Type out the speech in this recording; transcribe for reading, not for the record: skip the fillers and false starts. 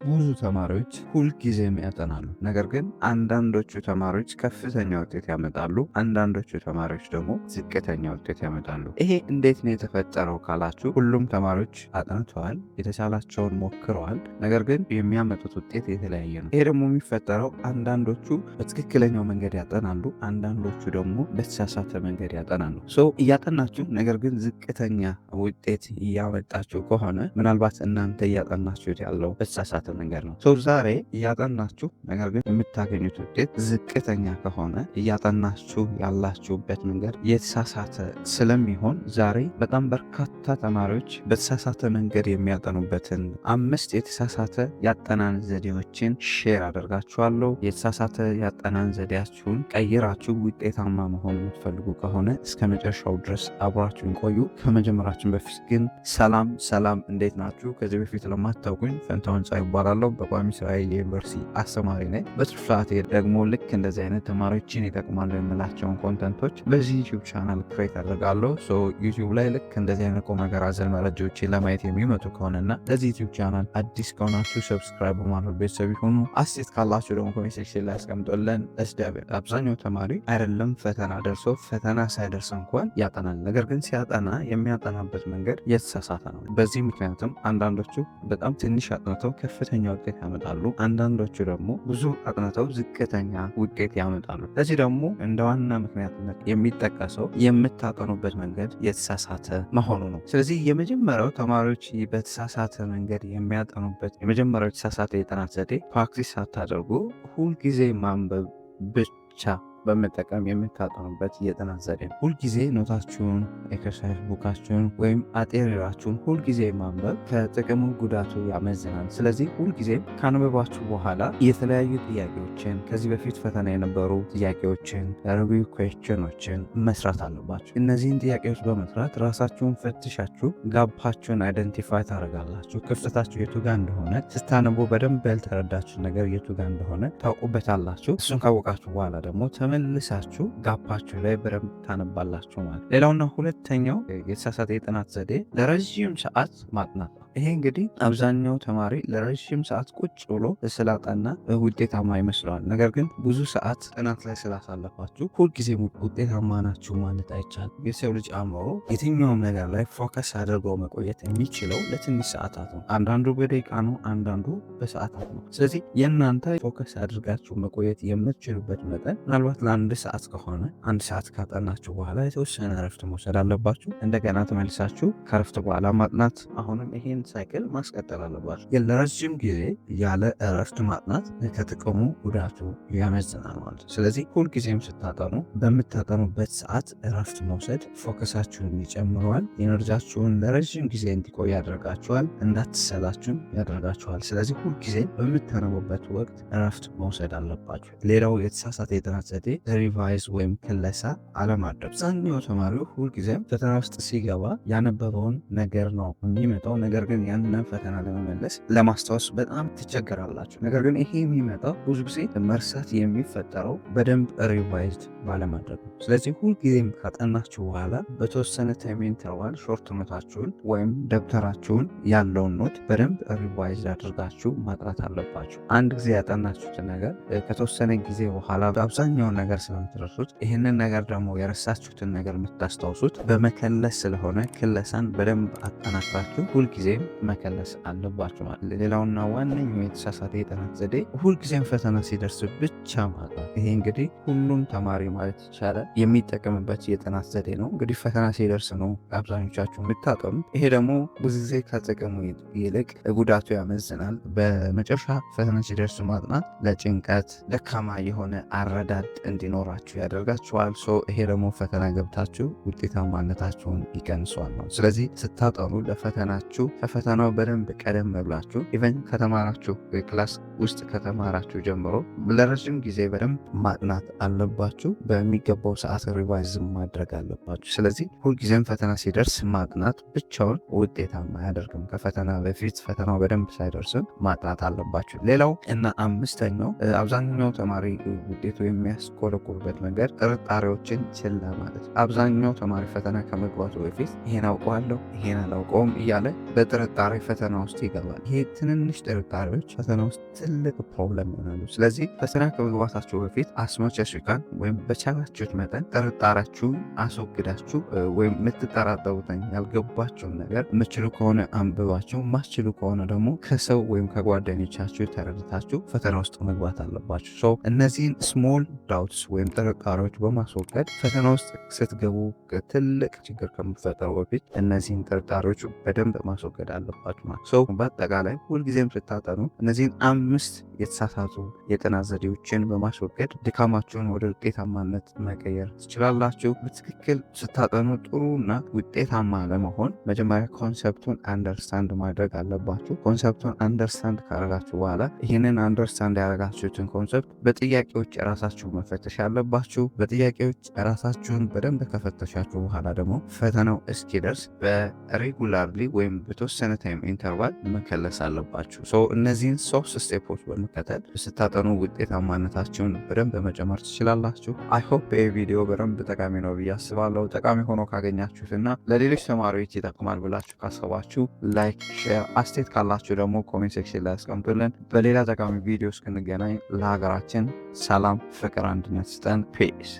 ብዙ ተማሪዎች ሁልጊዜም ያጠናሉ። ነገር ግን አንዳንዶቹ ተማሪዎች ከፍተኛ ውጤት ያመጣሉ፣ አንዳንዶቹ ተማሪዎች ደግሞ ዝቅተኛ ውጤት ያመጣሉ። ይሄ እንዴት ነው የተፈጠረው ካላችሁ፣ ሁሉም ተማሪዎች አጥንተዋል፣ የተቻላቸውን ሞክረዋል። ነገር ግን የሚያመጡት ውጤት የተለያየ ነው። ይሄ ደግሞ የሚፈጠረው አንዳንዶቹ በትክክለኛው መንገድ ያጠናሉ፣ አንዳንዶቹ ደግሞ በተሳሳተ መንገድ ያጠናሉ። እያጠናችሁ ነገር ግን ዝቅተኛ ውጤት እያመጣችሁ ከሆነ ምናልባት እናንተ እያጠናችሁት ያለው በተሳሳተ መንገድ ነው። ዛሬ እያጠናችሁ ነገር ግን የምታገኙት ውጤት ዝቅተኛ ከሆነ እያጠናችሁ ያላችሁበት መንገድ የተሳሳተ ስለሚሆን ዛሬ በጣም በርካታ ተማሪዎች በተሳሳተ መንገድ የሚያጠኑበትን 5 የተሳሳተ ያጠናን ዘዴዎችን ሼር አደርጋችኋለሁ። የተሳሳተ ያጠናን ዘዴያችሁን ቀይራችሁ ውጤታማ መሆን የምትፈልጉ ከሆነ እስከ መጨረሻው ድረስ አብራችሁን ቆዩ። ከመጀመራችን በፊት ግን ሰላም እንዴት ናችሁ? ከዚህ በፊት ለማታውቁኝ ፈንታሁን ጻይ ይባላለሁ። በቋሚ ስራዬ የዩኒቨርሲቲ አስተማሪ ነኝ። በትርፍ ሰዓቴ ደግሞ ልክ እንደዚህ አይነት ተማሪዎችን ይጠቅማሉ የምላቸውን ኮንተንቶች በዚህ ዩቲዩብ ቻናል ክሬት አደርጋለሁ። ዩቲዩብ ላይ ልክ እንደዚህ አይነት ቁም ነገር አዘል መረጃዎችን ለማየት የሚመጡ ከሆነና ለዚህ ዩቲዩብ ቻናል አዲስ ከሆናችሁ ሰብስክራይብ በማድረግ ቤተሰብ ይሁኑ። አስተያየት ካላችሁ ደግሞ ኮሜንት ሴክሽን ላይ አስቀምጦልን አብዛኛው ተማሪ አይደለም ፈተና ደርሶ ፈተና ሳይደርስ እንኳን ያጠናል። ነገር ግን ሲያጠና የሚያጠናበት መንገድ የተሳሳተ ነው። በዚህ ምክንያትም አንዳንዶቹ በጣም ትንሽ አጥንተው ከፍተኛ ውጤት ያመጣሉ፣ አንዳንዶቹ ደግሞ ብዙ አጥንተው ዝቅተኛ ውጤት ያመጣሉ። ለዚህ ደግሞ እንደ ዋና ምክንያትነት የሚጠቀሰው የምታጠኑበት መንገድ የተሳሳተ መሆኑ ነው። ስለዚህ የመጀመሪያው ተማሪዎች በተሳሳተ መንገድ የሚያጠኑበት የመጀመሪያው የተሳሳተ የጥናት ዘዴ ፕራክቲስ ሳታደርጉ ሁልጊዜ ማንበብ ብቻ በመጠቀም የምታጠኑበት የጥናት ዘዴ ነው። ሁልጊዜ ኖታችሁን፣ ኤክሰርሳይዝ ቡካችሁን ወይም አጤሪራችሁን ሁልጊዜ ማንበብ ከጥቅሙ ጉዳቱ ያመዝናል። ስለዚህ ሁልጊዜ ካነበባችሁ በኋላ የተለያዩ ጥያቄዎችን ከዚህ በፊት ፈተና የነበሩ ጥያቄዎችን ሪቪው ኩዌስችኖችን መስራት አለባችሁ። እነዚህን ጥያቄዎች በመስራት ራሳችሁን ፈትሻችሁ ጋፓችሁን አይደንቲፋይ ታደርጋላችሁ። ክፍተታችሁ የቱ ጋር እንደሆነ ስታነቡ በደንብ ያልተረዳችሁ ነገር የቱ ጋር እንደሆነ ታውቁበታላችሁ። እሱን ካወቃችሁ በኋላ ደግሞ መልሳችሁ ጋፓችሁ ላይ በደንብ ታነባላችሁ ማለት። ሌላውና ሁለተኛው የተሳሳተ የጥናት ዘዴ ለረዥም ሰዓት ማጥናት ነው። ይሄ እንግዲህ አብዛኛው ተማሪ ለረዥም ሰዓት ቁጭ ብሎ ስላጠና ውጤታማ ይመስለዋል። ነገር ግን ብዙ ሰዓት ጥናት ላይ ስላሳለፋችሁ ሁልጊዜ ውጤታማ ናችሁ ማለት አይቻልም። የሰው ልጅ አእምሮ የትኛውም ነገር ላይ ፎከስ አድርገው መቆየት የሚችለው ለትንሽ ሰዓታት ነው። አንዳንዱ በደቂቃ ነው፣ አንዳንዱ በሰዓታት ነው። ስለዚህ የእናንተ ፎከስ አድርጋችሁ መቆየት የምትችሉበት መጠን ምናልባት ለአንድ ሰዓት ከሆነ 1 ሰዓት ካጠናችሁ በኋላ የተወሰነ እረፍት መውሰድ አለባችሁ። እንደገና ተመልሳችሁ ከእረፍት በኋላ ማጥናት። አሁንም ይሄን ሳይክል ማስቀጠል አለባችሁ። ለረጅም ጊዜ ያለ እረፍት ማጥናት ከጥቅሙ ጉዳቱ ያመዝናል ማለት ነው። ስለዚህ ሁልጊዜም ስታጠኑ በምታጠኑበት ሰዓት እረፍት መውሰድ ፎከሳችሁን ይጨምረዋል፣ ኤነርጂያችሁን ለረጅም ጊዜ እንዲቆይ ያደርጋችኋል፣ እንዳትሰላችሁም ያደርጋችኋል። ስለዚህ ሁልጊዜ በምታነቡበት ወቅት እረፍት መውሰድ አለባችሁ። ሌላው የተሳሳተ የጥናት ዘዴ ሪቫይዝ ወይም ክለሳ አለማድረግ። አብዛኛው ተማሪው ሁልጊዜም ፈተና ውስጥ ሲገባ ያነበበውን ነገር ነው የሚመጣው። ነገር ግን ያንን ፈተና ለመመለስ ለማስታወስ በጣም ትቸገራላችሁ። ነገር ግን ይሄ የሚመጣው ብዙ ጊዜ መርሳት የሚፈጠረው በደንብ ሪቫይዝድ ባለማድረግ ነው። ስለዚህ ሁልጊዜም ካጠናችሁ በኋላ በተወሰነ ታይም ኢንተርቫል ሾርት ኖታችሁን ወይም ደብተራችሁን ያለውን ኖት በደንብ ሪቫይዝ አድርጋችሁ ማጥራት አለባችሁ። አንድ ጊዜ ያጠናችሁትን ነገር ከተወሰነ ጊዜ በኋላ አብዛኛውን ነገር ስለምትረሱት፣ ይህንን ነገር ደግሞ የረሳችሁትን ነገር የምታስታውሱት በመከለስ ስለሆነ ክለሳን በደንብ አጠናክራችሁ ሁልጊዜም መከለስ አለባችሁ ማለት። ሌላውና ዋነኛው የተሳሳተ የጥናት ዘዴ ሁልጊዜም ፈተና ሲደርስ ብቻ ማጥናት። ይሄ እንግዲህ ሁሉም ተማሪ ማለት ይቻላል የሚጠቀምበት የጥናት ዘዴ ነው። እንግዲህ ፈተና ሲደርስ ነው አብዛኞቻችሁ የምታጠኑት። ይሄ ደግሞ ብዙ ጊዜ ከጥቅሙ ይልቅ ጉዳቱ ያመዝናል። በመጨረሻ ፈተና ሲደርስ ማጥናት ለጭንቀት ደካማ የሆነ አረዳድ እንዲኖራችሁ ያደርጋችኋል። ይሄ ደግሞ ፈተና ገብታችሁ ውጤታማነታችሁን ይቀንሷል ነው። ስለዚህ ስታጠኑ ለፈተናችሁ ከፈተናው በደንብ ቀደም ብላችሁ ኢቨን ከተማራችሁ ክላስ ውስጥ ከተማራችሁ ጀምሮ ለረጅም ጊዜ በደንብ ማጥናት አለባችሁ። በሚገባው ሰዓት ሪቫይዝ ማድረግ አለባችሁ። ስለዚህ ሁልጊዜም ፈተና ሲደርስ ማጥናት ብቻውን ውጤታማ አያደርግም። ከፈተና በፊት ፈተናው በደንብ ሳይደርስም ማጥናት አለባችሁ። ሌላው እና አምስተኛው አብዛኛው ተማሪ ውጤቱ የሚያስኮለኩልበት መንገድ ጥርጣሬዎችን ችላ ማለት። አብዛኛው ተማሪ ፈተና ከመግባቱ በፊት ይሄን አውቀዋለሁ፣ ይሄን አላውቀውም እያለ ጥርጣሬ ፈተና ውስጥ ይገባል። ይሄ ትንንሽ ጥርጣሬዎች ፈተና ውስጥ ትልቅ ፕሮብለም ይሆናሉ። ስለዚህ ፈተና ከመግባታችሁ በፊት አስመቸሽካን ወይም በቻላችሁት መጠን ጥርጣሬያችሁን አስወግዳችሁ ወይም የምትጠራጠሩትን ያልገባችሁን ነገር የምችሉ ከሆነ አንብባችሁ፣ ማስችሉ ከሆነ ደግሞ ከሰው ወይም ከጓደኞቻችሁ ተረድታችሁ ፈተና ውስጥ መግባት አለባችሁ። ሰው እነዚህን ስሞል ዳውትስ ወይም ጥርጣሬዎች በማስወገድ ፈተና ውስጥ ስትገቡ ትልቅ ችግር ከምትፈጠሩ በፊት እነዚህን ጥርጣሬዎች በደንብ ማስወገድ አለባችሁ ማለት ሰው። በአጠቃላይ ሁልጊዜም ስታጠኑ እነዚህን 5 የተሳሳቱ የጥናት ዘዴዎችን በማስወገድ ድካማችሁን ወደ ውጤታማነት መቀየር ትችላላችሁ። በትክክል ስታጠኑ ጥሩ እና ውጤታማ ለመሆን መጀመሪያ ኮንሰፕቱን አንደርስታንድ ማድረግ አለባችሁ። ኮንሰፕቱን አንደርስታንድ ካረጋችሁ በኋላ ይህንን አንደርስታንድ ያደረጋችሁትን ኮንሰፕት በጥያቄዎች ራሳችሁን መፈተሽ አለባችሁ። በጥያቄዎች ራሳችሁን በደንብ ከፈተሻችሁ በኋላ ደግሞ ፈተናው እስኪደርስ በሬጉላርሊ ወይም በተወሰነ ታይም ኢንተርቫል መከለስ አለባችሁ። እነዚህን 3 ስቴፖች በመከተል ስታጠኑ ውጤታማነታችሁን በደንብ መጨመር ትችላላችሁ። አይ ሆፕ ይህ ቪዲዮ በደንብ ጠቃሚ ነው ብዬ አስባለሁ። ጠቃሚ ሆኖ ካገኛችሁትና ለሌሎች ተማሪዎች ይጠቅማል ብላችሁ ካሰባችሁ ላይክ፣ ሼር፣ አስተያየት ካላችሁ ደግሞ ኮሜንት ሴክሽን ላይ አስቀምጡልን። በሌላ ጠቃሚ ቪዲዮ እስክንገናኝ ለሀገራችን ሰላም፣ ፍቅር፣ አንድነት ስጠን። ፒስ